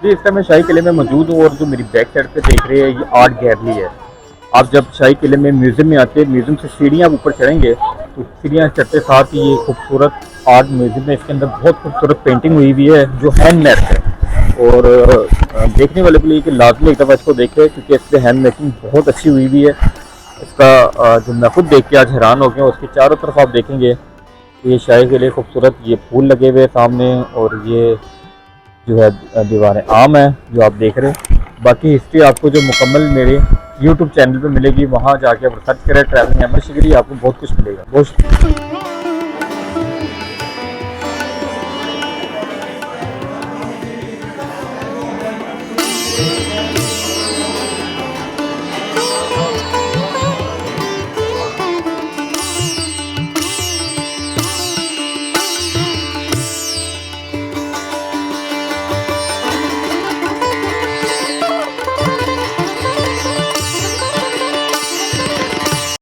जी, इस टाइम मैं शाही किले में मौजूद हूँ और जो मेरी बैक साइड पे देख रहे हैं ये आर्ट गैलरी है। आप जब शाही किले में म्यूज़ियम में आते हैं, म्यूज़ियम से सीढ़ियाँ ऊपर चढ़ेंगे तो सीढ़ियाँ चढ़ते साथ ही ये खूबसूरत आर्ट म्यूज़ियम है। इसके अंदर बहुत खूबसूरत पेंटिंग हुई हुई है जो हैंडमेड है और देखने वाले के लिए कि लाजमी एक दफ़ा इसको देखें क्योंकि इस पर हैंड मेकिंग बहुत अच्छी हुई हुई है। इसका जो मैं खुद देख के आज हैरान हो गया हूँ। उसके चारों तरफ आप देखेंगे तो ये शाही किले खूबसूरत ये फूल लगे हुए हैं सामने और ये जो है दीवारें आम है जो आप देख रहे हैं। बाकी हिस्ट्री आपको जो मुकम्मल मेरे यूट्यूब चैनल पे मिलेगी, वहाँ जाके आप सर्च करें ट्रैवलिंग अहमद शिगरी, आपको बहुत कुछ मिलेगा। बहुत